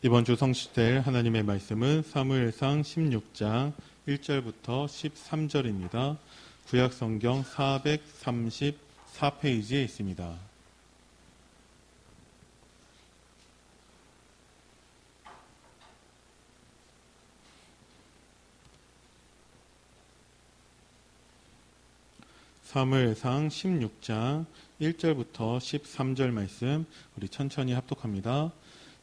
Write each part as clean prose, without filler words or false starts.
이번 주 성취될 하나님의 말씀은 사무엘상 16장 1절부터 13절입니다. 구약성경 434페이지에 있습니다. 사무엘상 16장 1절부터 13절 말씀 우리 천천히 합독합니다.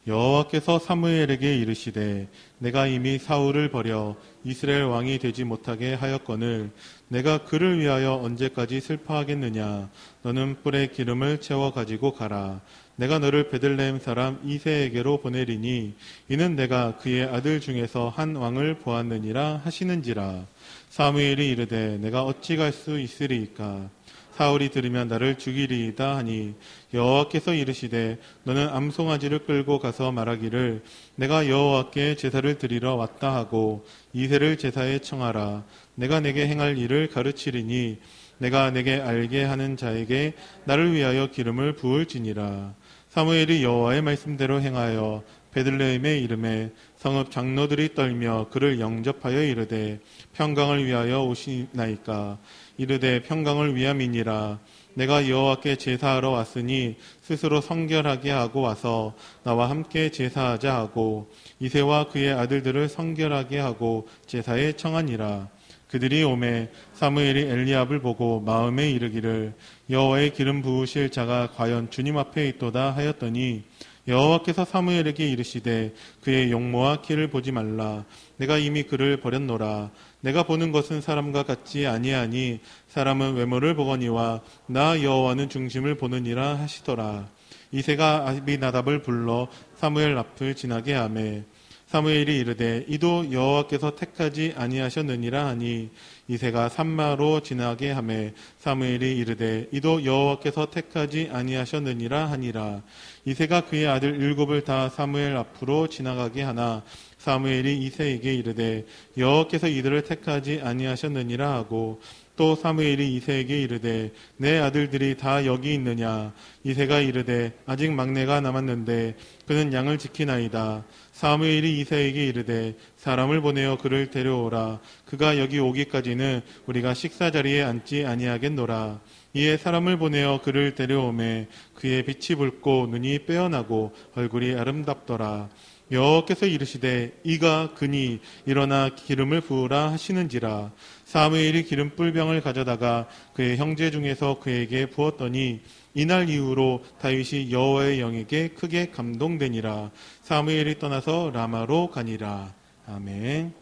여호와께서 사무엘에게 이르시되 내가 이미 사울을 버려 이스라엘 왕이 되지 못하게 하였거늘 내가 그를 위하여 언제까지 슬퍼하겠느냐. 너는 뿔에 기름을 채워 가지고 가라. 내가 너를 베들레헴 사람 이새에게로 보내리니 이는 내가 그의 아들 중에서 한 왕을 보았느니라 하시는지라. 사무엘이 이르되 내가 어찌 갈 수 있으리이까. 사울이 들으면 나를 죽이리이다 하니 여호와께서 이르시되 너는 암송아지를 끌고 가서 말하기를 내가 여호와께 제사를 드리러 왔다 하고 이새를 제사에 청하라. 내가 내게 행할 일을 가르치리니 내가 내게 알게 하는 자에게 나를 위하여 기름을 부을지니라. 사무엘이 여호와의 말씀대로 행하여 베들레헴에 이르매 성읍 장로들이 떨며 그를 영접하여 이르되 평강을 위하여 오시나이까. 이르되 평강을 위함이니라. 내가 여호와께 제사하러 왔으니 스스로 성결하게 하고 와서 나와 함께 제사하자 하고 이새와 그의 아들들을 성결하게 하고 제사에 청하니라. 그들이 오매 사무엘이 엘리압을 보고 마음에 이르기를 여호와의 기름 부으실 자가 과연 주님 앞에 있도다 하였더니 여호와께서 사무엘에게 이르시되 그의 용모와 키를 보지 말라. 내가 이미 그를 버렸노라. 내가 보는 것은 사람과 같지 아니하니 사람은 외모를 보거니와 나 여호와는 중심을 보느니라 하시더라. 이새가 아비나답을 불러 사무엘 앞을 지나게 하매 사무엘이 이르되 이도 여호와께서 택하지 아니하셨느니라 하니 이새가 산마로 지나게 하매 사무엘이 이르되 이도 여호와께서 택하지 아니하셨느니라 하니라. 이새가 그의 아들 7을 다 사무엘 앞으로 지나가게 하나 사무엘이 이새에게 이르되 여호와께서 이들을 택하지 아니하셨느니라 하고 또 사무엘이 이새에게 이르되 내 아들들이 다 여기 있느냐. 이새가 이르되 아직 막내가 남았는데 그는 양을 지키나이다. 사무엘이 이새에게 이르되 사람을 보내어 그를 데려오라. 그가 여기 오기까지는 우리가 식사 자리에 앉지 아니하겠노라. 이에 사람을 보내어 그를 데려오매 그의 빛이 붉고 눈이 빼어나고 얼굴이 아름답더라. 여호와께서 이르시되 이가 그니 일어나 기름을 부으라 하시는지라. 사무엘이 기름 뿔병을 가져다가 그의 형제 중에서 그에게 부었더니 이날 이후로 다윗이 여호와의 영에게 크게 감동되니라. 사무엘이 떠나서 라마로 가니라. 아멘.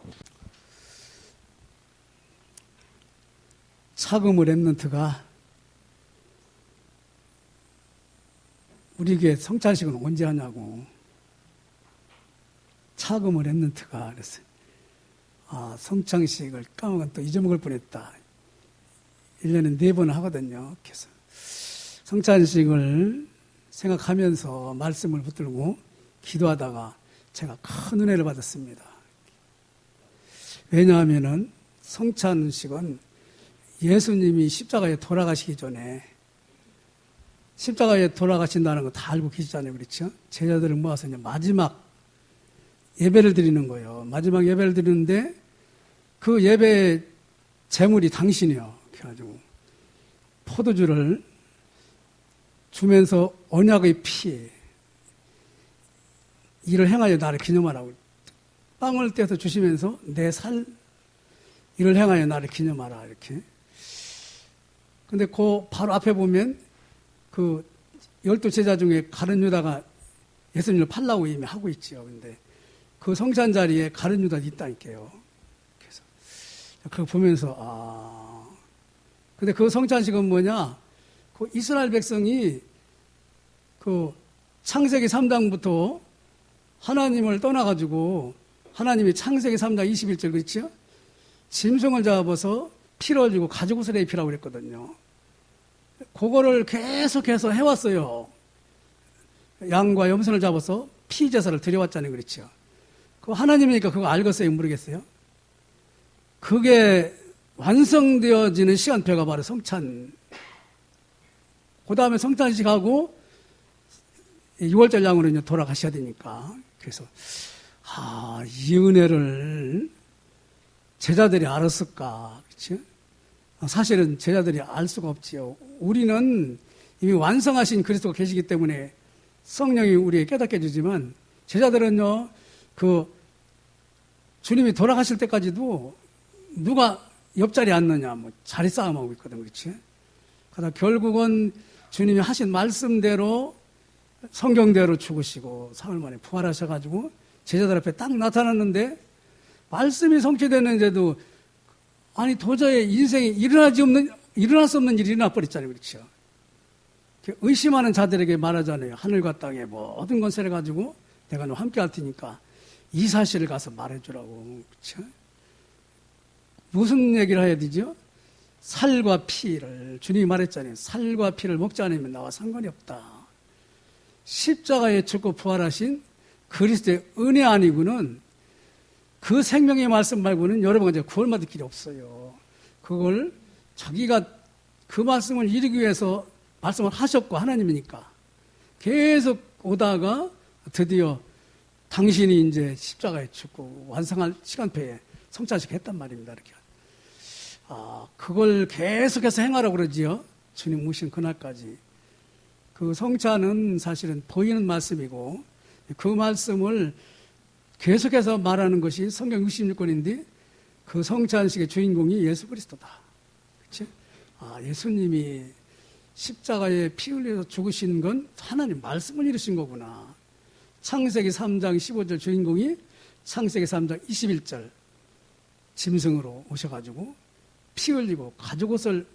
차금을 랩런트가 우리 교회 성찬식은 언제 하냐고. 차금을 랩런트가 그랬어요. 성찬식을 까먹은 또 잊어먹을 뻔했다. 1년에 4번 하거든요. 그래서 성찬식을 생각하면서 말씀을 붙들고 기도하다가 제가 큰 은혜를 받았습니다. 왜냐하면은 성찬식은 예수님이 십자가에 돌아가시기 전에 십자가에 돌아가신다는 거 다 알고 계시잖아요. 그렇죠? 제자들을 모아서 이제 마지막 예배를 드리는 거예요. 마지막 예배를 드리는데 그 예배 제물이 당신이요. 그래가지고 포도주를 주면서 언약의 피 이를 행하여 나를 기념하라고 빵을 떼서 주시면서 내 살 이를 행하여 나를 기념하라 이렇게. 근데 그 바로 앞에 보면 그 12제자 중에 가룟 유다가 예수님을 팔라고 이미 하고 있지요. 근데 그 성찬 자리에 가룟 유다도 있다니까요. 그래서 그거 보면서 근데 그 성찬식은 뭐냐? 그 이스라엘 백성이 그 창세기 3장부터 하나님을 떠나가지고 하나님이 창세기 3장 21절 그렇죠? 짐승을 잡아서 피를 흘리고 가죽옷을 입히라고 그랬거든요. 그거를 계속해서 해왔어요. 양과 염소를 잡아서 피 제사를 드려왔잖아요. 그렇죠? 그 하나님이니까 그거 알겠어요? 모르겠어요? 그게 완성되어지는 시간표가 바로 성찬. 그 다음에 성찬식하고 6월절 양으로 이제 돌아가셔야 되니까. 그래서 이 은혜를 제자들이 알았을까? 그렇죠? 사실은 제자들이 알 수가 없지요. 우리는 이미 완성하신 그리스도가 계시기 때문에 성령이 우리에게 깨닫게 해주지만 제자들은요, 주님이 돌아가실 때까지도 누가 옆자리에 앉느냐, 자리 싸움하고 있거든, 그렇지? 그러다 결국은 주님이 하신 말씀대로 성경대로 죽으시고 3일 만에 부활하셔가지고 제자들 앞에 딱 나타났는데 말씀이 성취됐는데도 아니 도저히 인생에 일어날 수 없는 일이 일어나 버렸잖아요, 그렇죠? 의심하는 자들에게 말하잖아요. 하늘과 땅의 모든 것을 해가지고 내가 너 함께 할 테니까 이 사실을 가서 말해주라고. 그렇죠? 무슨 얘기를 해야 되죠? 살과 피를, 주님이 말했잖아요. 살과 피를 먹지 않으면 나와 상관이 없다. 십자가에 죽고 부활하신 그리스도의 은혜 아니고는 그 생명의 말씀 말고는 여러분가 이제 구원받을 길이 없어요. 그걸 자기가 그 말씀을 이루기 위해서 말씀을 하셨고 하나님이니까 계속 오다가 드디어 당신이 이제 십자가에 죽고 완성할 시간표에 성찬식 했단 말입니다. 이렇게. 그걸 계속해서 행하라고 그러지요. 주님 오신 그날까지. 그 성찬은 사실은 보이는 말씀이고 그 말씀을 계속해서 말하는 것이 성경 66권인데 그 성찬식의 주인공이 예수 그리스도다. 그렇지? 예수님이 십자가에 피 흘려서 죽으신 건 하나님 말씀을 이루신 거구나. 창세기 3장 15절 주인공이 창세기 3장 21절 짐승으로 오셔가지고 피 흘리고 가죽옷을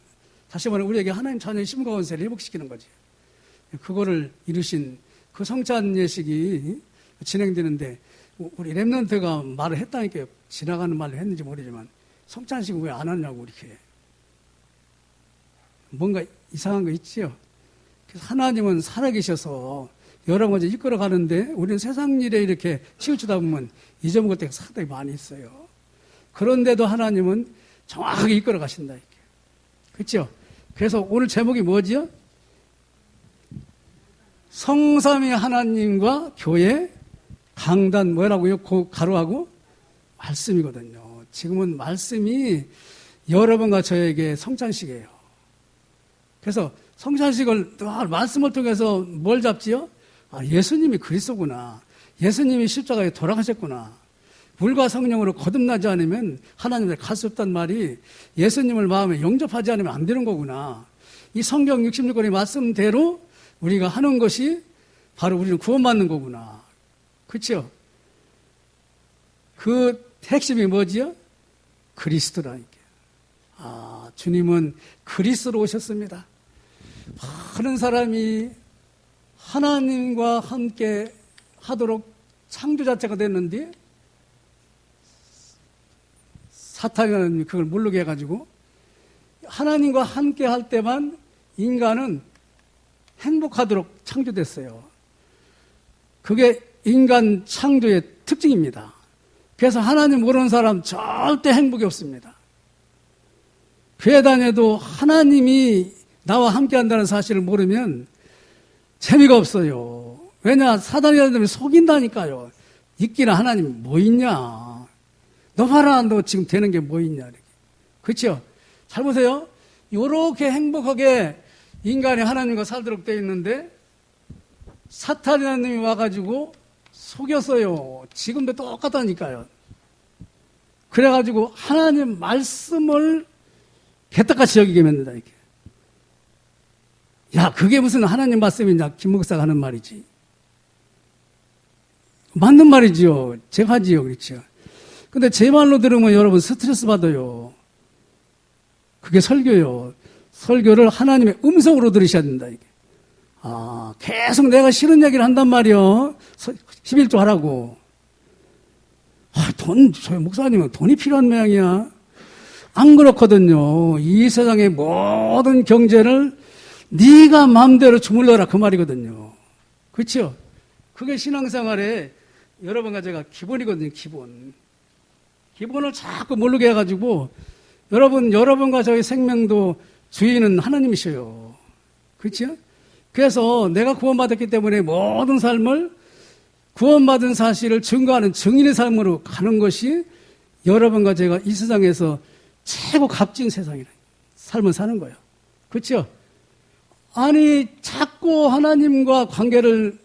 다시 말해 우리에게 하나님 자녀의 심과 권세를 회복시키는 거지. 그거를 이루신 그 성찬 예식이 진행되는데 우리 랩런트가 말을 했다니까요. 지나가는 말을 했는지 모르지만 성찬식을 왜 안 하냐고 이렇게. 뭔가 이상한 거 있지요. 그래서 하나님은 살아계셔서 여러 가지 이끌어 가는데 우리는 세상 일에 이렇게 치우치다 보면 잊어먹을 때가 상당히 많이 있어요. 그런데도 하나님은 정확하게 이끌어 가신다. 이렇게. 그렇죠? 그래서 오늘 제목이 뭐지요? 성삼위 하나님과 교회 강단 뭐라고요? 가로하고 말씀이거든요. 지금은 말씀이 여러분과 저에게 성찬식이에요. 그래서 성찬식을 말씀을 통해서 뭘 잡지요? 예수님이 그리스도구나. 예수님이 십자가에 돌아가셨구나. 물과 성령으로 거듭나지 않으면 하나님을 갈 수 없단 말이 예수님을 마음에 영접하지 않으면 안 되는 거구나. 이 성경 66권의 말씀대로 우리가 하는 것이 바로 우리는 구원받는 거구나. 그렇죠? 그 핵심이 뭐지요? 그리스도라니까. 주님은 그리스도로 오셨습니다. 많은 사람이 하나님과 함께 하도록 창조 자체가 됐는데 사탄이 그걸 모르게 해가지고 하나님과 함께 할 때만 인간은 행복하도록 창조됐어요. 그게 인간 창조의 특징입니다. 그래서 하나님 모르는 사람 절대 행복이 없습니다. 교회 다녀도 하나님이 나와 함께 한다는 사실을 모르면 재미가 없어요. 왜냐? 사단이라는 놈이 속인다니까요. 있기나 하나님 뭐 있냐? 너 봐라, 너 지금 되는 게 뭐 있냐? 이렇게. 그렇죠? 잘 보세요. 이렇게 행복하게 인간이 하나님과 살도록 되어 있는데 사탄이라는 놈이 와가지고 속였어요. 지금도 똑같다니까요. 그래가지고 하나님 말씀을 개떡같이 여기게 만든다, 이렇게. 야, 그게 무슨 하나님 말씀이냐, 김 목사가 하는 말이지. 맞는 말이지요. 제가 하지요, 그렇죠. 근데 제 말로 들으면 여러분 스트레스 받아요. 그게 설교요. 설교를 하나님의 음성으로 들으셔야 된다, 이게. 계속 내가 싫은 얘기를 한단 말이요. 11조 하라고. 저희 목사님은 돈이 필요한 모양이야. 안 그렇거든요. 이 세상의 모든 경제를 네가 마음대로 주물러라 그 말이거든요. 그렇죠? 그게 신앙생활에 여러분과 제가 기본이거든요. 기본을 자꾸 모르게 해가지고 여러분과 저희 생명도 주인은 하나님이셔요. 그렇죠? 그래서 내가 구원받았기 때문에 모든 삶을 구원받은 사실을 증거하는 증인의 삶으로 가는 것이 여러분과 제가 이 세상에서 최고 값진 세상이라 삶을 사는 거예요. 그렇죠? 아니 자꾸 하나님과 관계를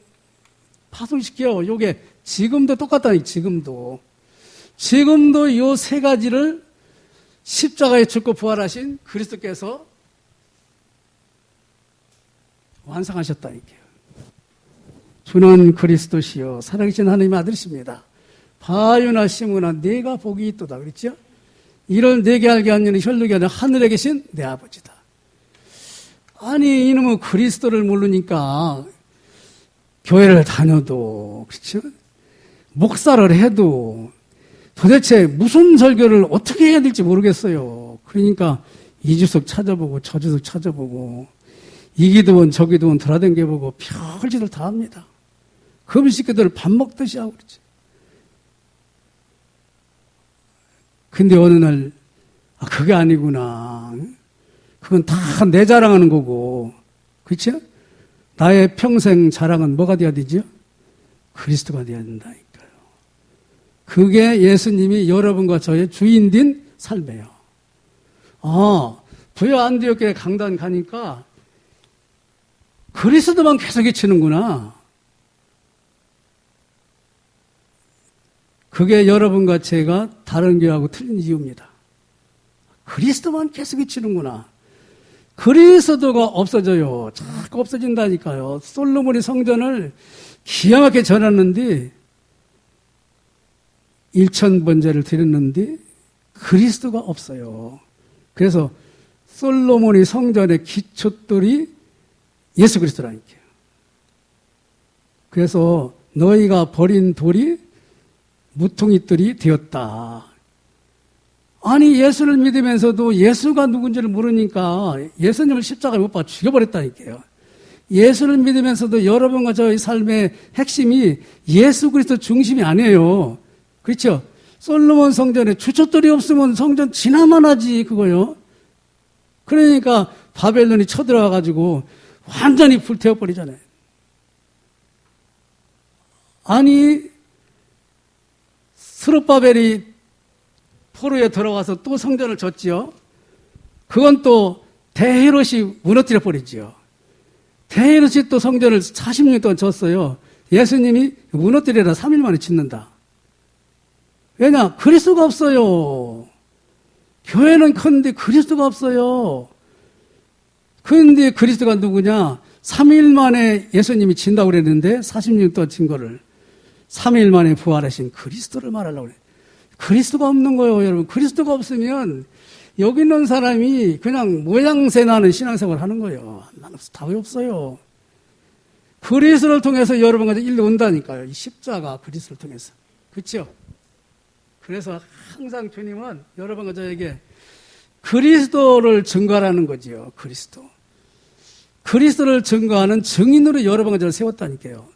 파손시켜. 요게 지금도 똑같다니. 지금도 요 세 가지를 십자가에 죽고 부활하신 그리스도께서 완성하셨다니까요. 주는 그리스도시요 살아계신 하나님의 아들이십니다. 바요나 시므나 네가 복이 있도다. 그랬죠? 이를 내게 알게 한 이는 혈육이 아니라 하늘에 계신 내 아버지다. 아니 이놈은 그리스도를 모르니까 교회를 다녀도 그렇죠? 목사를 해도 도대체 무슨 설교를 어떻게 해야 될지 모르겠어요. 그러니까 이 주석 찾아보고 저 주석 찾아보고 이 기도원 저 기도원 돌아다녀보고 별짓을 다 합니다. 금식기도를 밥 먹듯이 하고 그러죠. 근데 어느 날 그게 아니구나. 그건 다 내 자랑하는 거고. 그렇죠? 나의 평생 자랑은 뭐가 돼야 되죠? 그리스도가 돼야 된다니까요. 그게 예수님이 여러분과 저의 주인된 삶이에요. 부여 안디옥교회 강단 가니까 그리스도만 계속 외치는구나. 그게 여러분과 제가 다른 교회하고 틀린 이유입니다. 그리스도만 계속 외치는구나. 그리스도가 없어져요. 자꾸 없어진다니까요. 솔로몬이 성전을 기가 막히게 전했는데 1000번제를 드렸는데 그리스도가 없어요. 그래서 솔로몬이 성전의 기초돌이 예수 그리스도라니까요. 그래서 너희가 버린 돌이 무통이돌이 되었다. 아니 예수를 믿으면서도 예수가 누군지를 모르니까 예수님을 십자가에 못 박아 죽여버렸다니까요. 예수를 믿으면서도 여러분과 저의 삶의 핵심이 예수 그리스도 중심이 아니에요. 그렇죠? 솔로몬 성전에 주춧돌이 없으면 성전 지나만 하지 그거요. 그러니까 바벨론이 쳐들어와가지고 완전히 불태워버리잖아요. 아니 스룹바벨이 포로에 들어가서 또 성전을 졌지요. 그건 또 대헤롯이 무너뜨려 버리지요. 대헤롯이 또 성전을 40년 동안 졌어요. 예수님이 무너뜨리라 3일 만에 짓는다. 왜냐? 그리스도가 없어요. 교회는 큰데 그리스도가 없어요. 그런데 그리스도가 누구냐? 3일 만에 예수님이 진다고 그랬는데 40년 동안 진 거를 3일 만에 부활하신 그리스도를 말하려고 그래요. 그리스도가 없는 거예요, 여러분. 그리스도가 없으면 여기 있는 사람이 그냥 모양새 나는 신앙생활을 하는 거예요. 나는 답이 없어요. 그리스도를 통해서 여러분과 일로 온다니까요. 이 십자가 그리스도를 통해서. 그렇죠? 그래서 항상 주님은 여러분과 저에게 그리스도를 증거하라는 거지요. 그리스도. 그리스도를 증거하는 증인으로 여러분과 저를 세웠다니까요.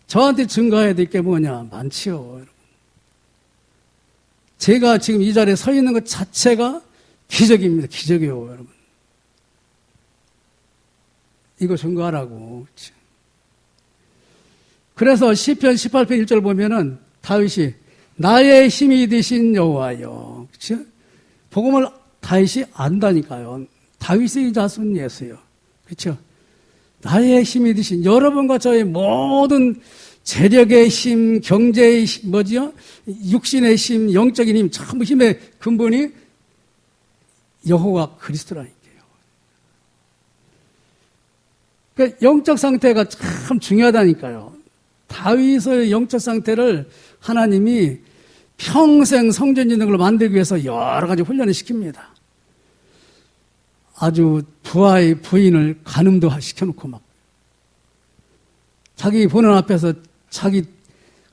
저한테 증거해야 될 게 뭐냐? 많지요. 여러분. 제가 지금 이 자리에 서 있는 것 자체가 기적입니다. 기적이에요, 여러분. 이거 증거하라고. 그래서 시편 18편 1절 보면은 다윗이 나의 힘이 되신 여호와여. 그렇죠? 복음을 다윗이 안다니까요. 다윗의 자손 예수요. 그렇죠? 나의 힘이 되신 여러분과 저의 모든 재력의 힘, 경제의 힘, 뭐지요? 육신의 힘, 영적인 힘, 전부 힘의 근본이 여호와 그리스도라니까요. 그러니까 영적 상태가 참 중요하다니까요. 다윗의 영적 상태를 하나님이 평생 성전 짓는 걸 만들기 위해서 여러 가지 훈련을 시킵니다. 아주 부하의 부인을 간음도 시켜놓고 막 자기 보는 앞에서 자기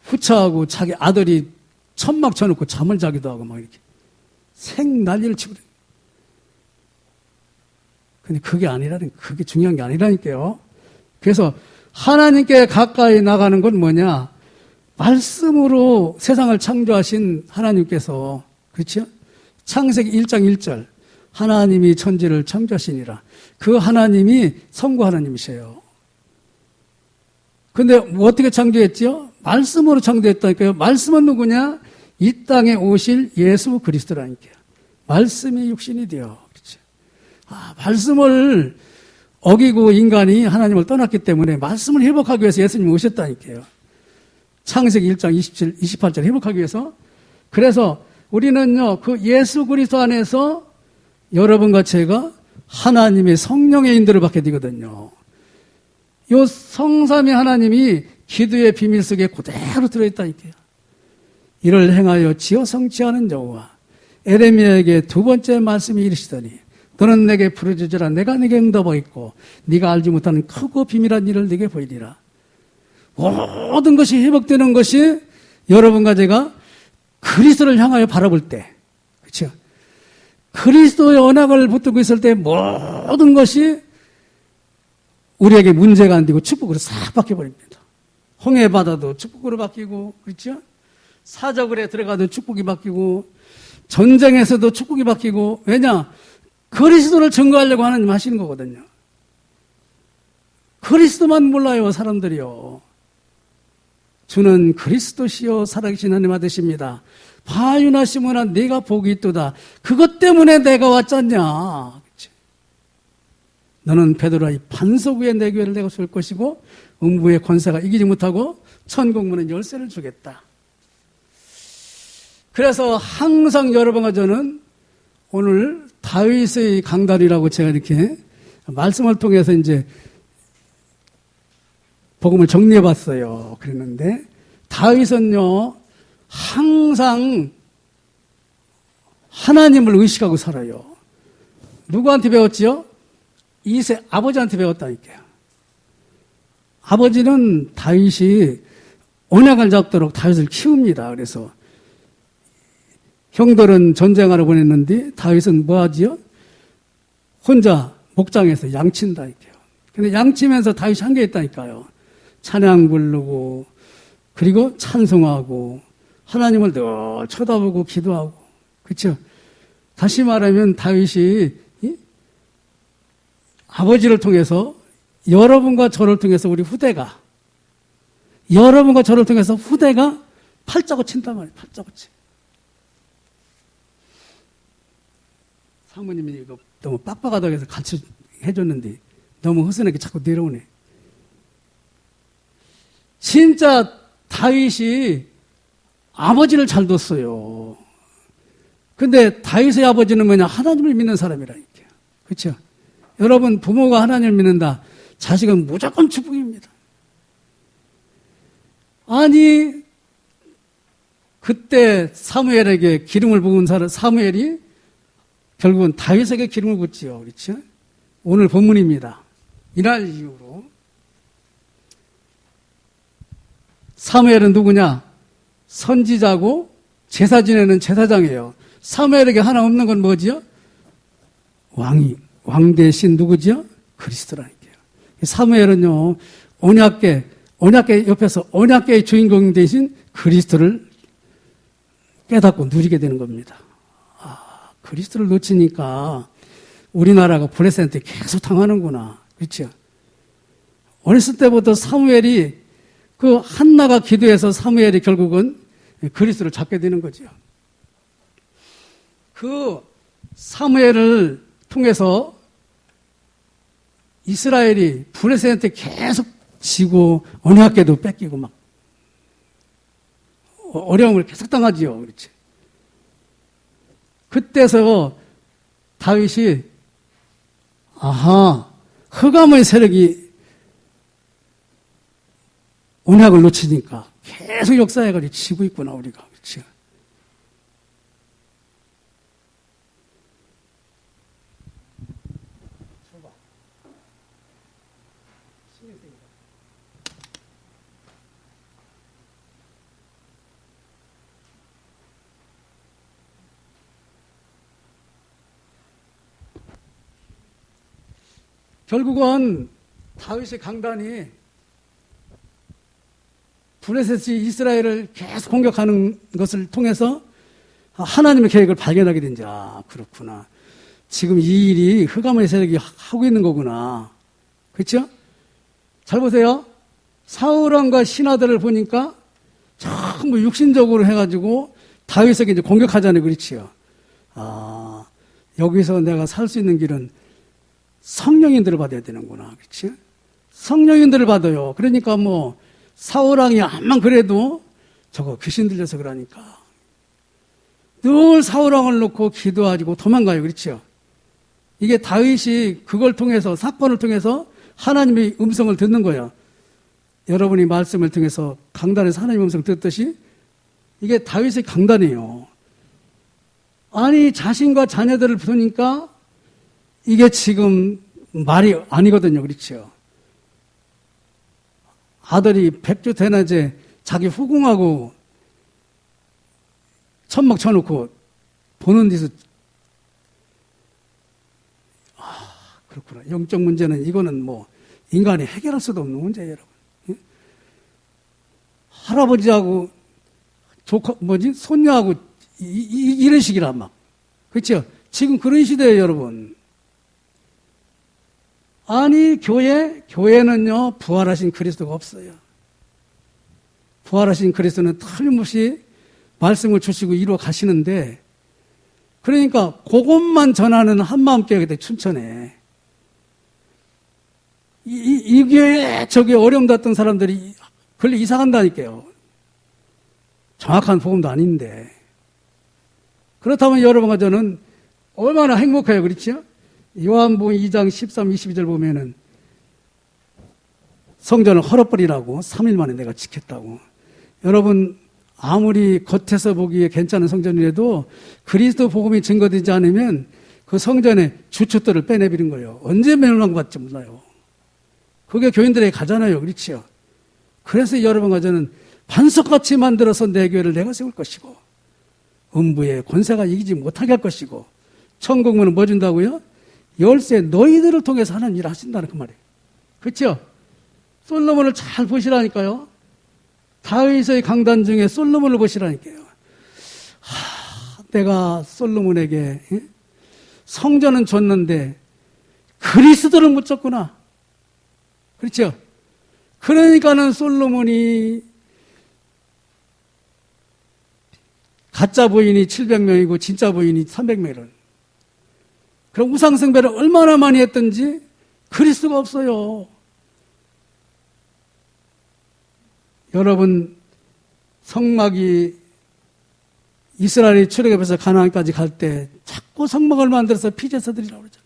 후처하고 자기 아들이 천막 쳐놓고 잠을 자기도 하고 막 이렇게 생난리를 치고 그래요. 근데 그게 중요한 게 아니라니까요. 그래서 하나님께 가까이 나가는 건 뭐냐? 말씀으로 세상을 창조하신 하나님께서, 그렇죠? 창세기 1장 1절. 하나님이 천지를 창조하시니라. 그 하나님이 성부 하나님이세요. 근데 어떻게 창조했지요? 말씀으로 창조했다니까요. 말씀은 누구냐? 이 땅에 오실 예수 그리스도라니까요. 말씀이 육신이 되어. 그렇죠. 말씀을 어기고 인간이 하나님을 떠났기 때문에 말씀을 회복하기 위해서 예수님이 오셨다니까요. 창세기 1장 27, 28절 회복하기 위해서. 그래서 우리는요, 그 예수 그리스도 안에서 여러분과 제가 하나님의 성령의 인도를 받게 되거든요. 요 성삼위 하나님이 기도의 비밀 속에 그대로 들어있다니까요. 이를 행하여 지어 성취하는 여호와 에레미야에게 두 번째 말씀이 이르시더니 너는 내게 부르짖으라 내가 네게 응답하겠고 네가 알지 못하는 크고 비밀한 일을 네게 보이리라. 모든 것이 회복되는 것이 여러분과 제가 그리스도를 향하여 바라볼 때, 그렇죠? 그리스도의 언약을 붙들고 있을 때 모든 것이 우리에게 문제가 안 되고 축복으로 싹 바뀌어버립니다. 홍해 바다도 축복으로 바뀌고, 그렇죠? 사적을에 들어가도 축복이 바뀌고, 전쟁에서도 축복이 바뀌고, 왜냐? 그리스도를 증거하려고 하나님 하시는 거거든요. 그리스도만 몰라요, 사람들이요. 주는 그리스도시요 살아계신 하나님 아드십니다. 바유나 시몬아 네가 복이 있도다. 그것 때문에 내가 왔잖냐. 그치? 너는 베드로라 이 반석 위에 내 교회를 내가 쏠 것이고 음부의 권세가 이기지 못하고 천국문은 열쇠를 주겠다. 그래서 항상 여러분과 저는 오늘 다윗의 강단이라고 제가 이렇게 말씀을 통해서 이제 복음을 정리해 봤어요. 그랬는데 다윗은요 항상 하나님을 의식하고 살아요. 누구한테 배웠지요? 이세 아버지한테 배웠다니까요. 아버지는 다윗이 언약을 잡도록 다윗을 키웁니다. 그래서 형들은 전쟁하러 보냈는데 다윗은 뭐 하지요? 혼자 목장에서 양친다니까요. 근데 양치면서 다윗이 한 게 있다니까요. 찬양 부르고 그리고 찬송하고 하나님을 늘 쳐다보고 기도하고 그렇죠? 다시 말하면 다윗이 아버지를 통해서 여러분과 저를 통해서 우리 후대가 여러분과 저를 통해서 후대가 팔자고 친단 말이에요. 팔자고 치. 사모님이 이거 너무 빡빡하다고 해서 같이 해줬는데 너무 허스하게 자꾸 내려오네. 진짜 다윗이 아버지를 잘 뒀어요. 근데 다윗의 아버지는 뭐냐? 하나님을 믿는 사람이라니까요. 그렇죠? 여러분 부모가 하나님을 믿는다. 자식은 무조건 축복입니다. 아니 그때 사무엘에게 기름을 부은 사람 사무엘이 결국은 다윗에게 기름을 붓지요. 그렇죠? 오늘 본문입니다. 이날 이후로 사무엘은 누구냐? 선지자고 제사 지내는 제사장이에요. 사무엘에게 하나 없는 건 뭐지요? 왕 대신 누구지요? 그리스도라니까요. 사무엘은요 언약궤 옆에서 언약궤의 주인공 대신 그리스도를 깨닫고 누리게 되는 겁니다. 그리스도를 놓치니까 우리나라가 블레셋한테 계속 당하는구나. 그렇죠? 어렸을 때부터 사무엘이 그 한나가 기도해서 사무엘이 결국은 그리스도를 잡게 되는 거죠. 그 사무엘을 통해서 이스라엘이 블레셋한테 계속 지고 언약궤도 뺏기고 막 어려움을 계속 당하지요. 그렇지? 그때서 다윗이 흑암의 세력이 언약을 놓치니까 계속 역사해가지고 지고 있구나 우리가. 그렇지? 결국은 다윗의 강단이 블레셋이 이스라엘을 계속 공격하는 것을 통해서 하나님의 계획을 발견하게 된지 그렇구나. 지금 이 일이 흑암의 세력이 하고 있는 거구나. 그렇죠? 잘 보세요. 사울 왕과 신하들을 보니까 전부 육신적으로 해가지고 다윗에게 이제 공격하잖아요. 그렇지요. 아, 여기서 내가 살 수 있는 길은 성령인들을 받아야 되는구나. 그렇지? 성령인들을 받아요. 그러니까 뭐 사울왕이 암만 그래도 저거 귀신 들려서 그러니까 늘 사울왕을 놓고 기도하고 도망가요. 그렇죠? 이게 다윗이 그걸 통해서 사건을 통해서 하나님의 음성을 듣는 거예요. 여러분이 말씀을 통해서 강단에서 하나님의 음성을 듣듯이 이게 다윗의 강단이에요. 아니 자신과 자녀들을 보니까 이게 지금 말이 아니거든요. 그렇죠? 아들이 백주 대낮에 자기 후궁하고 천막 쳐놓고 보는 데서 그렇구나. 영적 문제는 이거는 뭐 인간이 해결할 수도 없는 문제예요, 여러분. 예? 할아버지하고 손녀하고 이런 식이란 막. 그렇죠? 지금 그런 시대예요, 여러분. 아니 교회는요 부활하신 그리스도가 없어요. 부활하신 그리스도는 틀림없이 말씀을 주시고 이루어 가시는데, 그러니까 그것만 전하는 한마음교회가 춘천에 이 교회에 저기 어려움 닿던 사람들이 걸리 이사간다니까요. 정확한 복음도 아닌데. 그렇다면 여러분과 저는 얼마나 행복해요. 그렇죠? 요한복음 2장 13, 22절 보면은 성전을 헐어버리라고 3일 만에 내가 지켰다고. 여러분 아무리 겉에서 보기에 괜찮은 성전이라도 그리스도 복음이 증거되지 않으면 그 성전의 주춧돌을 빼내버린 거예요. 언제 멸망 받지 몰라요. 그게 교인들에게 가잖아요. 그렇지요? 그래서 여러분과 저는 반석같이 만들어서 내 교회를 내가 세울 것이고 음부의 권세가 이기지 못하게 할 것이고 천국문은 뭐 준다고요? 열쇠 너희들을 통해서 하는 일을 하신다는 그 말이에요. 그렇죠? 솔로몬을 잘 보시라니까요. 다윗의 강단 중에 솔로몬을 보시라니까요. 내가 솔로몬에게 성전은 줬는데 그리스도를 못 줬구나. 그렇죠? 그러니까는 솔로몬이 가짜 부인이 700명이고 진짜 부인이 300명이라는. 그럼 우상숭배를 얼마나 많이 했던지 그리스도가 없어요. 여러분 성막이 이스라엘이 출애굽해서 가나안까지 갈 때 자꾸 성막을 만들어서 피제사드리라고 그러잖아요.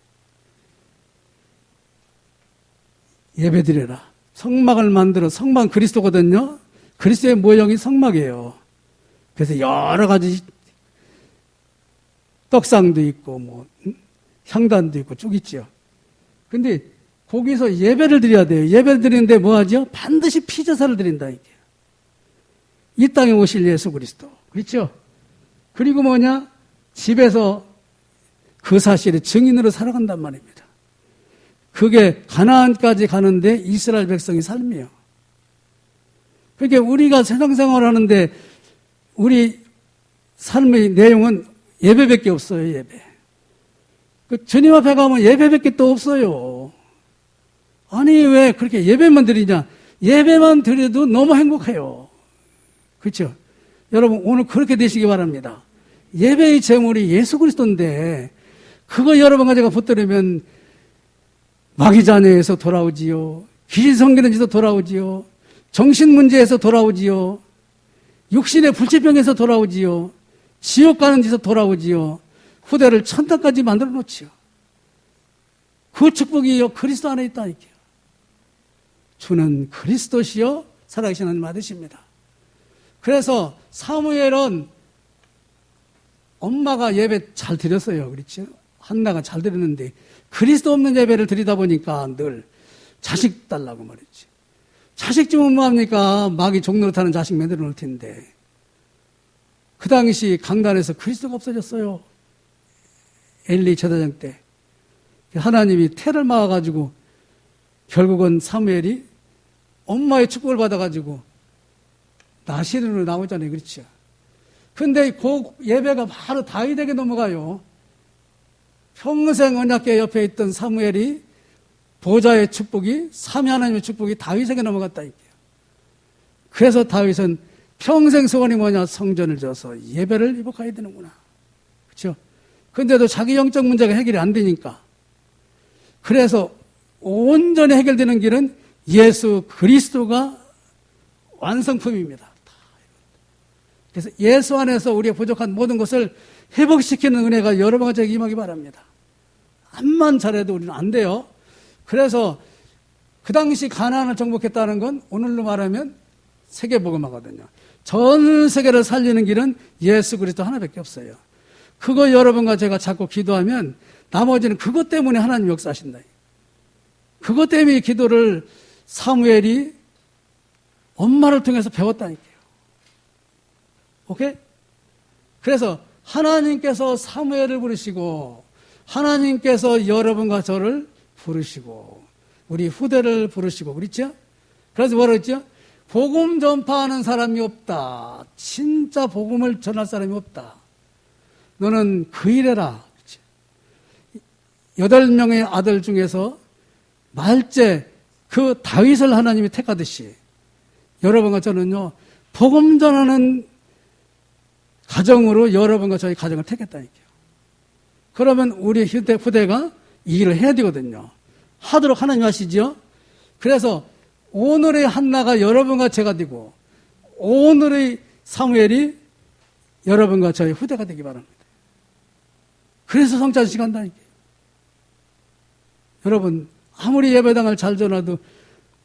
예배드려라. 성막을 만들어, 성막은 그리스도거든요. 그리스도의 모형이 성막이에요. 그래서 여러 가지 떡상도 있고 뭐 향단도 있고 쭉 있죠. 근데 거기서 예배를 드려야 돼요. 예배를 드리는데 뭐 하죠? 반드시 피제사를 드린다니까요. 이 땅에 오실 예수 그리스도. 그렇죠? 그리고 뭐냐? 집에서 그 사실의 증인으로 살아간단 말입니다. 그게 가나안까지 가는데 이스라엘 백성의 삶이에요. 그러니까 우리가 세상 생활을 하는데 우리 삶의 내용은 예배밖에 없어요. 예배. 그 주님 앞에 가면 예배밖에 또 없어요. 아니 왜 그렇게 예배만 드리냐? 예배만 드려도 너무 행복해요. 그렇죠? 여러분 오늘 그렇게 되시기 바랍니다. 예배의 제물이 예수 그리스도인데 그거 여러분 가지고 붙들으면 마귀 자녀에서 돌아오지요. 귀신 성기는 데서 돌아오지요. 정신 문제에서 돌아오지요. 육신의 불치병에서 돌아오지요. 지옥 가는 데서 돌아오지요. 후대를 천당까지 만들어 놓지요. 그 축복이요 그리스도 안에 있다니까요. 주는 그리스도시요 살아계신 하나님 아드십니다. 그래서 사무엘은 엄마가 예배 잘 드렸어요. 그렇죠? 한나가 잘 드렸는데 그리스도 없는 예배를 드리다 보니까 늘 자식 달라고 말했지. 자식 주면 뭐합니까? 마귀 종로로 타는 자식 만들어 놓을 텐데. 그 당시 강단에서 그리스도가 없어졌어요. 엘리 제사장 때. 하나님이 태를 막아가지고 결국은 사무엘이 엄마의 축복을 받아가지고 나시린으로 나오잖아요. 그렇죠? 근데 그 예배가 바로 다윗에게 넘어가요. 평생 언약궤 옆에 있던 사무엘이 보좌의 축복이 삼위 하나님의 축복이 다윗에게 넘어갔다니까요. 그래서 다윗은 평생 소원이 뭐냐? 성전을 져서 예배를 입어 가야 되는구나. 그렇죠? 근데도 자기 영적 문제가 해결이 안 되니까. 그래서 온전히 해결되는 길은 예수 그리스도가 완성품입니다. 그래서 예수 안에서 우리의 부족한 모든 것을 회복시키는 은혜가 여러분과 저에게 임하기 바랍니다. 암만 잘해도 우리는 안 돼요. 그래서 그 당시 가나안을 정복했다는 건 오늘로 말하면 세계복음화거든요. 전 세계를 살리는 길은 예수 그리스도 하나밖에 없어요. 그거 여러분과 제가 자꾸 기도하면 나머지는 그것 때문에 하나님 역사하신다. 그것 때문에 기도를 사무엘이 엄마를 통해서 배웠다니까요. 오케이? 그래서 하나님께서 사무엘을 부르시고 하나님께서 여러분과 저를 부르시고 우리 후대를 부르시고 그렇죠? 그래서 뭐라 그랬죠? 복음 전파하는 사람이 없다. 진짜 복음을 전할 사람이 없다. 너는 그 일해라. 8명의 아들 중에서 말째 그 다윗을 하나님이 택하듯이 여러분과 저는요 복음 전하는 가정으로 여러분과 저희 가정을 택했다니까요. 그러면 우리 후대가 이 일을 해야 되거든요. 하도록 하나님 하시죠. 그래서 오늘의 한나가 여러분과 제가 되고 오늘의 사무엘이 여러분과 저희 후대가 되기 바랍니다. 그래서 성찬식 한다니까요. 여러분 아무리 예배당을 잘 전화도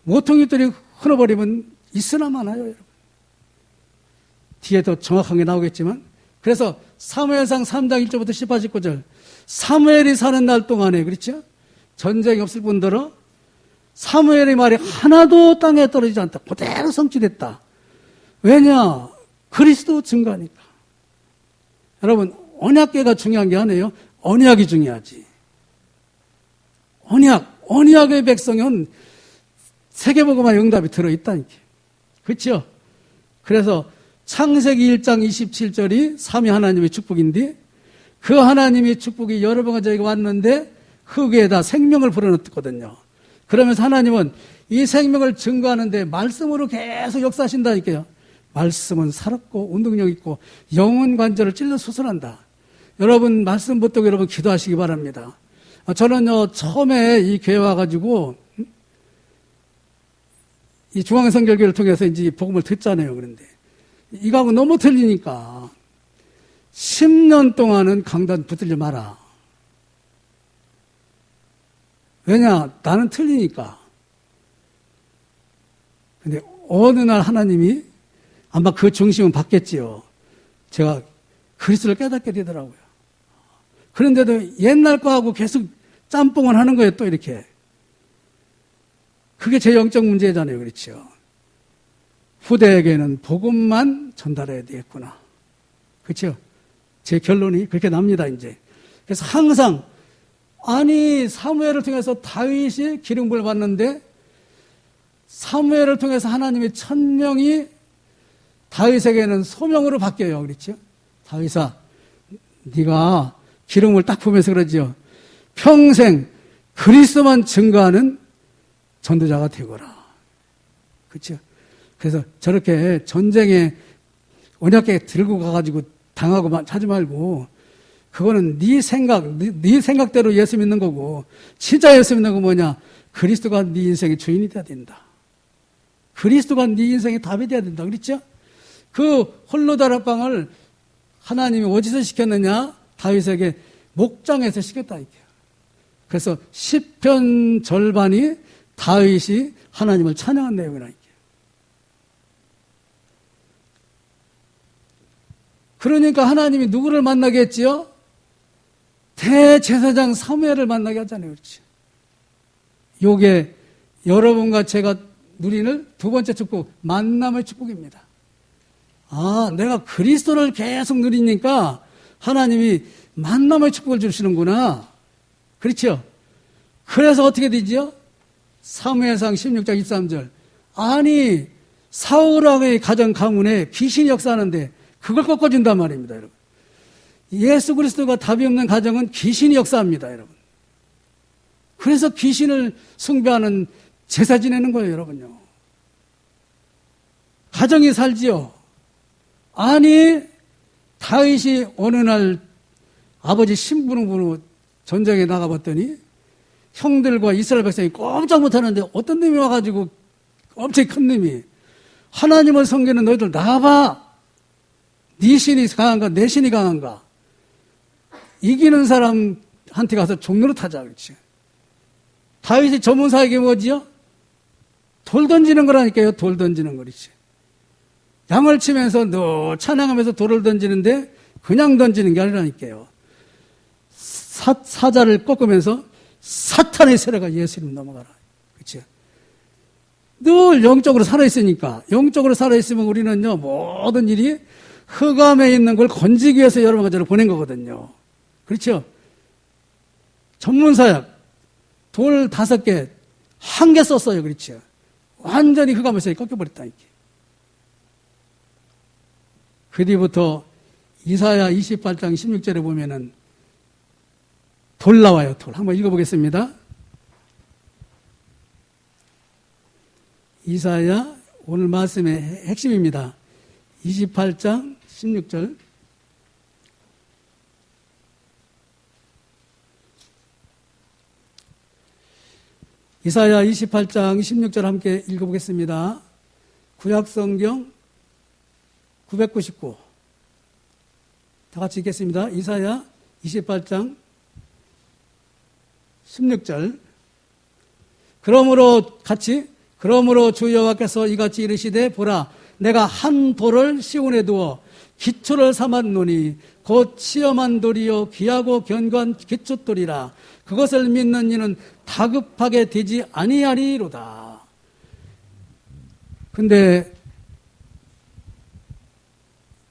모퉁이들이 흘러버리면 있으나 마나요, 여러분. 뒤에 더 정확하게 나오겠지만 그래서 사무엘상 3장 1절부터 18, 19절 사무엘이 사는 날 동안에 그렇죠? 전쟁이 없을 뿐더러 사무엘의 말이 하나도 땅에 떨어지지 않다. 그대로 성취됐다. 왜냐? 그리스도 증거하니까. 여러분 언약궤가 중요한 게 아니에요. 언약이 중요하지. 언약의 백성은 세계복음화 응답이 들어있다니까. 그렇죠? 그래서 창세기 1장 27절이 삼위 하나님의 축복인데 그 하나님의 축복이 여러분과 저에게 왔는데 흙에다 생명을 불어넣었거든요. 그러면서 하나님은 이 생명을 증거하는데 말씀으로 계속 역사하신다니까요. 말씀은 살았고 운동력 있고 영혼 관절을 찔러 수술한다. 여러분 말씀 붙들고 여러분 기도하시기 바랍니다. 저는요 처음에 이 교회 와가지고 이 중앙성결교를 통해서 이제 복음을 듣잖아요. 그런데 이거하고 너무 틀리니까 10년 동안은 강단 붙들지 마라. 왜냐? 나는 틀리니까. 근데 어느 날 하나님이 아마 그 중심은 받겠지요. 제가 그리스도를 깨닫게 되더라고요. 그런데도 옛날 거하고 계속 짬뽕을 하는 거예요. 또 이렇게. 그게 제 영적 문제잖아요. 그렇죠. 후대에게는 복음만 전달해야 되겠구나. 그렇죠? 제 결론이 그렇게 납니다. 이제. 그래서 항상 아니 사무엘을 통해서 다윗이 기름부을 받는데 사무엘을 통해서 하나님의 1000명이 다윗에게는 소명으로 바뀌어요. 그렇죠? 다윗아 네가 기름을 딱 보면서 그러지요. 평생 그리스도만 증거하는 전도자가 되거라. 그렇죠? 그래서 저렇게 전쟁에 언약궤 들고 가가지고 당하고 하지 말고 그거는 네 생각대로 예수 믿는 거고 진짜 예수 믿는 거 뭐냐? 그리스도가 네 인생의 주인이 돼야 된다. 그리스도가 네 인생의 답이 돼야 된다. 그렇죠? 그 홀로 다락방을 하나님이 어디서 시켰느냐? 다윗에게 목장에서 시켰다. 그래서 시편 절반이 다윗이 하나님을 찬양한 내용이라니까. 그러니까 하나님이 누구를 만나게 했지요? 대제사장 사무엘을 만나게 하잖아요. 그렇지? 요게 여러분과 제가 누리는 두 번째 축복, 만남의 축복입니다. 아, 내가 그리스도를 계속 누리니까 하나님이 만남의 축복을 주시는구나. 그렇죠? 그래서 어떻게 되지요? 사무엘상 16장 23절. 아니, 사울왕의 가정 가문에 귀신이 역사하는데 그걸 꺾어준단 말입니다, 여러분. 예수 그리스도가 답이 없는 가정은 귀신이 역사합니다, 여러분. 그래서 귀신을 숭배하는 제사 지내는 거예요, 여러분요. 가정이 살지요. 아니, 다윗이 어느 날 아버지 심부름으로 전쟁에 나가봤더니 형들과 이스라엘 백성이 꼼짝 못하는데 어떤 놈이 와가지고 엄청 큰 놈이 하나님을 섬기는 너희들 나와봐. 네 신이 강한가 내 신이 강한가. 이기는 사람한테 가서 종로로 타자. 그렇지. 다윗이 전문사에게 뭐지요? 돌 던지는 거라니까요. 돌 던지는 거리지. 양을 치면서 너 찬양하면서 돌을 던지는데 그냥 던지는 게 아니라니까요. 사자를 꺾으면서 사탄의 세례가 예수님 넘어가라. 그렇죠? 늘 영적으로 살아있으니까. 영적으로 살아있으면 우리는요, 모든 일이 흑암에 있는 걸 건지기 위해서 여러분 가지고 보낸 거거든요. 그렇죠? 전문사약, 돌 5개, 1개 썼어요. 그렇죠? 완전히 흑암에서 꺾여버렸다니까. 그 뒤부터 이사야 28장 16절에 보면은 돌 나와요. 돌. 한번 읽어보겠습니다. 이사야 오늘 말씀의 핵심입니다. 28장 16절. 이사야 28장 16절 함께 읽어보겠습니다. 구약성경 999. 다 같이 읽겠습니다. 이사야 28장 16절. 그러므로 주 여호와께서 이같이 이르시되 보라 내가 한 돌을 시온에 두어 기초를 삼았노니 곧 시험한 돌이요 귀하고 견고한 기초돌이라 그것을 믿는 이는 다급하게 되지 아니하리로다. 근데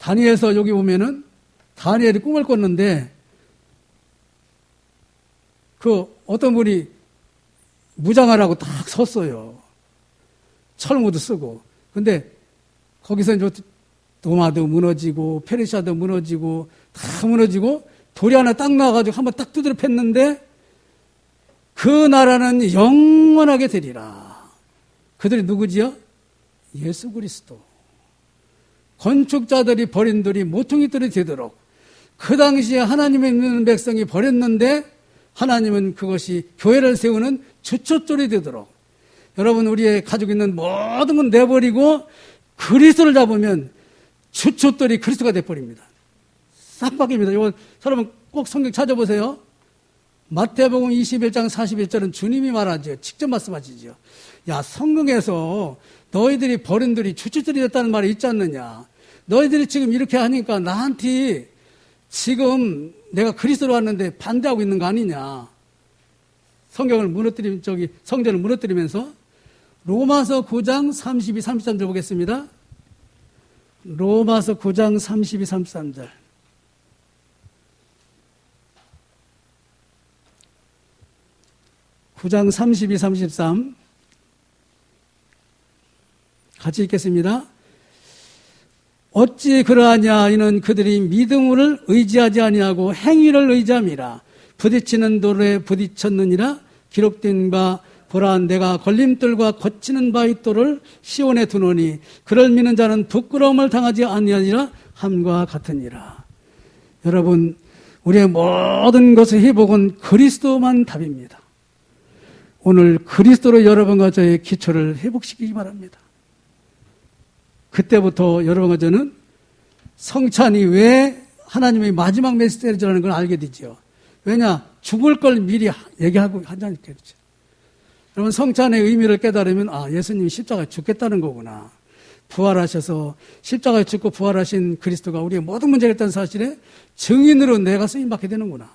다니엘서 여기 보면은 다니엘이 꿈을 꿨는데 그 어떤 분이 무장하라고 딱 섰어요. 철무도 쓰고. 근데 거기서 이제 로마도 무너지고 페르시아도 무너지고 다 무너지고 돌이 하나 딱 나와가지고 한번 딱 두드려 팼는데 그 나라는 영원하게 되리라. 그들이 누구지요? 예수 그리스도. 건축자들이 버린 돌이 모퉁이돌이 되도록 그 당시에 하나님의 믿는 백성이 버렸는데 하나님은 그것이 교회를 세우는 주춧돌이 되도록 여러분 우리의 가지고 있는 모든 건 내버리고 그리스도를 잡으면 주춧돌이 그리스도가 돼버립니다. 싹 바뀝니다. 이거 여러분 꼭 성경 찾아보세요. 마태복음 21장 41절은 주님이 말하죠. 직접 말씀하시죠. 야 성경에서 너희들이 버린 돌이 주춧돌이 됐다는 말이 있지 않느냐. 너희들이 지금 이렇게 하니까 나한테 지금 내가 그리스도로 왔는데 반대하고 있는 거 아니냐. 성경을 성전을 무너뜨리면서 로마서 9장 32, 33절 보겠습니다. 로마서 9장 32, 33절. (9장 32, 33) 같이 읽겠습니다. 어찌 그러하냐 이는 그들이 믿음을 의지하지 아니하고 행위를 의지함이라. 부딪히는 돌에 부딪혔느니라. 기록된 바 보라 내가 걸림돌과 거치는 바위 돌을 시온에 두노니 그를 믿는 자는 부끄러움을 당하지 아니하니라 함과 같으니라. 여러분 우리의 모든 것의 회복은 그리스도만 답입니다. 오늘 그리스도로 여러분과 저의 기초를 회복시키기 바랍니다. 그때부터 여러분과 저는 성찬이 왜 하나님의 마지막 메시지라는 걸 알게 되죠. 왜냐? 죽을 걸 미리 얘기하고 하자니까 그렇죠. 여러분 성찬의 의미를 깨달으면 예수님이 십자가에 죽겠다는 거구나. 부활하셔서 십자가에 죽고 부활하신 그리스도가 우리의 모든 문제가 있다는 사실에 증인으로 내가 쓰임받게 되는구나.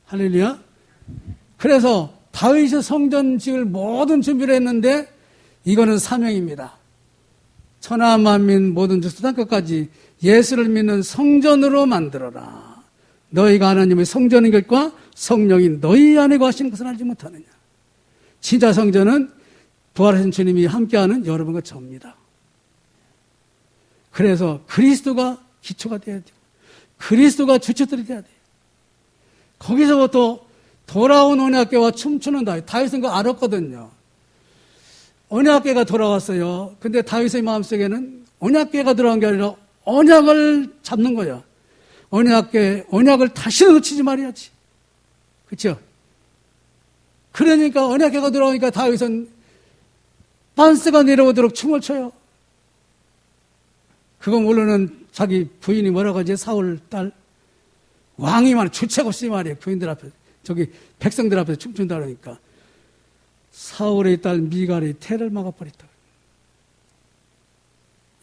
할렐루야. 그래서 다윗이 성전 지을 모든 준비를 했는데 이거는 사명입니다. 천하 만민 모든 족속 끝까지 예수를 믿는 성전으로 만들어라. 너희가 하나님의 성전인 것과 성령이 너희 안에 거하시는 것을 알지 못하느냐. 진짜 성전은 부활하신 주님이 함께하는 여러분과 저입니다. 그래서 그리스도가 기초가 되어야 돼요. 그리스도가 주춧돌이 되어야 돼요. 거기서부터 돌아온 언약궤와 춤추는 다윗은 그거 알았거든요. 언약궤가 돌아왔어요. 근데 다윗의 마음속에는 언약궤가 들어간 게 아니라 언약을 잡는 거야. 언약을 다시는 놓치지 말아야지. 그렇죠? 그러니까 언약궤가 들어가니까 다윗은 반스가 내려오도록 춤을 춰요. 그거 모르는 자기 부인이 뭐라고 하지? 사울 딸. 왕이 말이야. 주책 없이 말이야. 부인들 앞에, 저기 백성들 앞에서 춤춘다 그러니까. 사울의 딸 미갈이 태를 막아버렸다.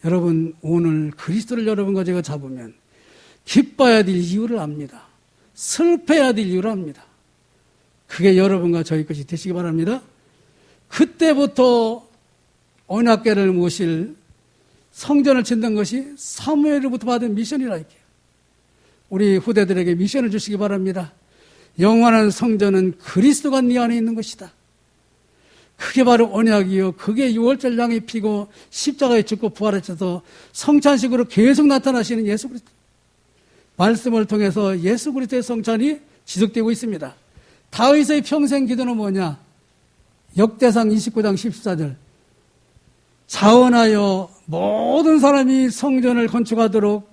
여러분, 오늘 그리스도를 여러분과 제가 잡으면 기뻐해야 될 이유를 압니다. 슬퍼해야 될 이유를 압니다. 그게 여러분과 저희 것이 되시기 바랍니다. 그때부터 언약궤를 모실 성전을 짓는 것이 사무엘로부터 받은 미션이라 할게요. 우리 후대들에게 미션을 주시기 바랍니다. 영원한 성전은 그리스도가 네 안에 있는 것이다. 그게 바로 언약이요. 그게 6월절 양이 피고 십자가에 죽고 부활하셔서 성찬식으로 계속 나타나시는 예수 그리스도. 말씀을 통해서 예수 그리스도의 성찬이 지속되고 있습니다. 다윗의 평생 기도는 뭐냐? 역대상 29장 14절. 자원하여 모든 사람이 성전을 건축하도록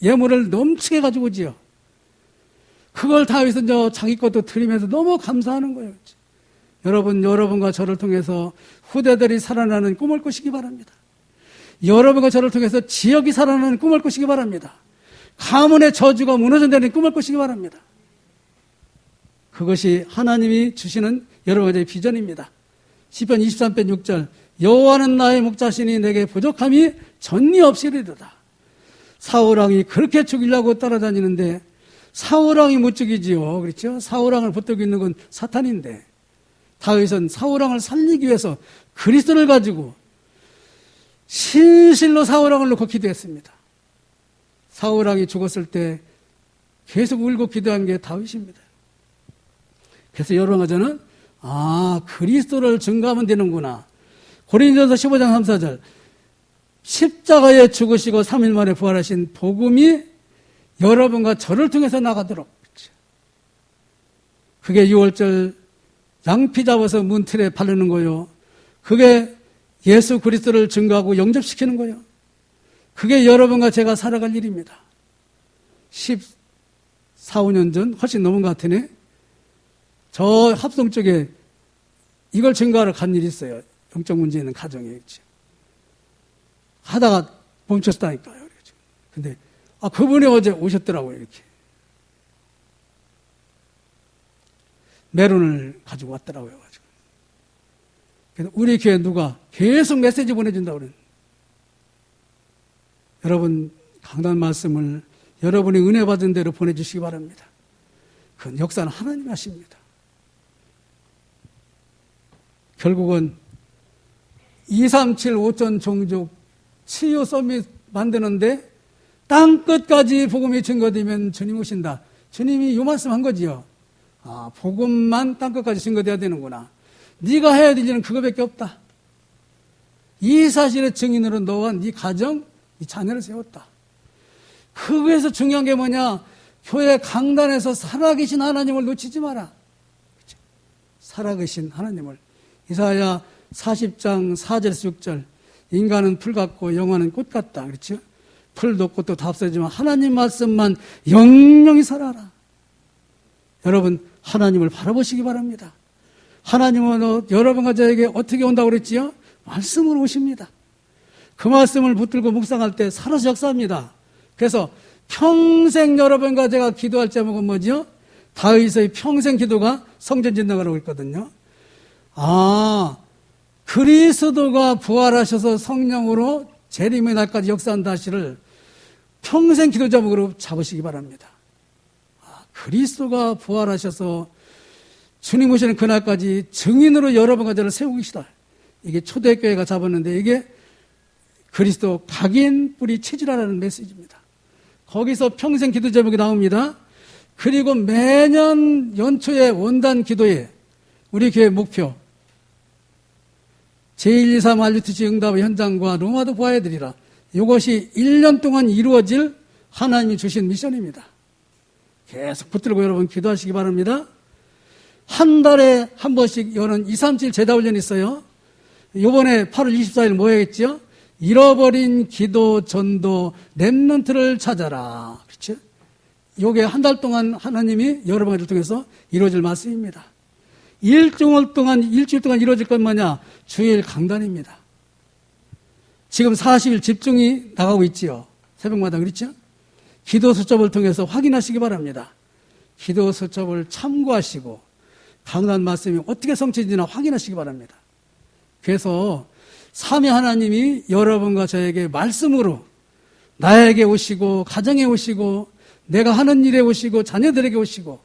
예물을 넘치게 가지고 지어. 그걸 다윗은 자기 것도 드리면서 너무 감사하는 거예요. 여러분과 저를 통해서 후대들이 살아나는 꿈을 꾸시기 바랍니다. 여러분과 저를 통해서 지역이 살아나는 꿈을 꾸시기 바랍니다. 가문의 저주가 무너진다는 꿈을 꾸시기 바랍니다. 그것이 하나님이 주시는 여러분의 비전입니다. 시편 23편 6절. 여호와는 나의 목자시니 내게 부족함이 전히 없이리로다. 사울왕이 그렇게 죽이려고 따라다니는데 사울왕이 못 죽이지요. 그렇죠? 사울왕을 붙들고 있는 건 사탄인데 다윗은 사울왕을 살리기 위해서 그리스도를 가지고 신실로 사울왕을 놓고 기도했습니다. 사울왕이 죽었을 때 계속 울고 기도한 게 다윗입니다. 그래서 여러분과 저는 그리스도를 증거하면 되는구나. 고린도전서 15장 3, 4절. 십자가에 죽으시고 3일 만에 부활하신 복음이 여러분과 저를 통해서 나가도록. 그게 6월절 양피 잡아서 문틀에 바르는 거요. 그게 예수 그리스도를 증거하고 영접시키는 거요. 그게 여러분과 제가 살아갈 일입니다. 14, 15년 전 훨씬 넘은 것 같으네. 저 합성 쪽에 이걸 증거하러 간 일이 있어요. 영적 문제 있는 가정에 있지. 하다가 멈췄다니까요. 근데 그분이 어제 오셨더라고요. 이렇게 메론을 가지고 왔더라고요. 그래서 우리 교회 누가 계속 메시지 보내준다고 그래요. 여러분 강단 말씀을 여러분이 은혜 받은 대로 보내주시기 바랍니다. 그 역사는 하나님이 하십니다. 결국은 237 5천 종족 치유 서밋 만드는데 땅끝까지 복음이 증거되면 주님 오신다. 주님이 이 말씀 한 거지요. 복음만 땅끝까지 증거돼야 되는구나. 네가 해야 될 일은 그거밖에 없다. 이 사실의 증인으로 너와 네 가정, 네 자녀를 세웠다. 그거에서 중요한 게 뭐냐? 교회 강단에서 살아계신 하나님을 놓치지 마라. 그렇죠? 살아계신 하나님을. 이사야 40장 4절에서 6절. 인간은 풀 같고 영화는 꽃 같다. 그렇죠? 풀도 꽃도 다 없어지만 하나님 말씀만 영영히 살아라. 여러분 하나님을 바라보시기 바랍니다. 하나님은 여러분과 저에게 어떻게 온다고 그랬지요? 말씀으로 오십니다. 그 말씀을 붙들고 묵상할 때 살아서 역사합니다. 그래서 평생 여러분과 제가 기도할 제목은 뭐죠? 다윗의 평생 기도가 성전 짓는다고 있거든요. 그리스도가 부활하셔서 성령으로 재림의 날까지 역사한다 하시를 평생 기도 제목으로 잡으시기 바랍니다. 그리스도가 부활하셔서 주님 오시는 그날까지 증인으로 여러분과 저를 세우고 계시다. 이게 초대교회가 잡았는데 이게 그리스도 각인 뿌리 체질하라는 메시지입니다. 거기서 평생 기도 제목이 나옵니다. 그리고 매년 연초에 원단 기도회 우리 교회 목표 제123 RUTC 응답의 현장과 로마도 보아야 되리라. 이것이 1년 동안 이루어질 하나님이 주신 미션입니다. 계속 붙들고 여러분 기도하시기 바랍니다. 한 달에 한 번씩 여는 237 제다훈련이 있어요. 이번에 8월 24일 뭐 해야겠죠? 잃어버린 기도, 전도, 렘넌트를 찾아라. 그렇죠? 요게 한 달 동안 하나님이 여러분을 통해서 이루어질 말씀입니다. 일주일 동안 이루어질 건 뭐냐? 주일 강단입니다. 지금 40일 집중이 나가고 있지요. 새벽마다 그렇죠? 기도 수첩을 통해서 확인하시기 바랍니다. 기도 수첩을 참고하시고 강단 말씀이 어떻게 성취되나 확인하시기 바랍니다. 그래서 삼위 하나님이 여러분과 저에게 말씀으로 나에게 오시고 가정에 오시고 내가 하는 일에 오시고 자녀들에게 오시고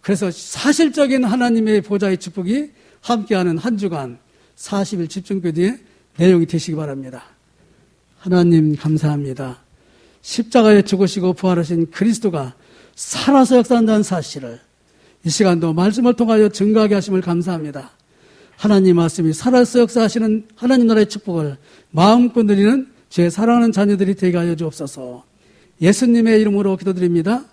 그래서 사실적인 하나님의 보좌의 축복이 함께하는 한 주간 40일 집중교대의 내용이 되시기 바랍니다. 하나님 감사합니다. 십자가에 죽으시고 부활하신 그리스도가 살아서 역사한다는 사실을 이 시간도 말씀을 통하여 증거하게 하심을 감사합니다. 하나님 말씀이 살아서 역사하시는 하나님 나라의 축복을 마음껏 누리는 제 사랑하는 자녀들이 되게 하여 주옵소서. 예수님의 이름으로 기도드립니다.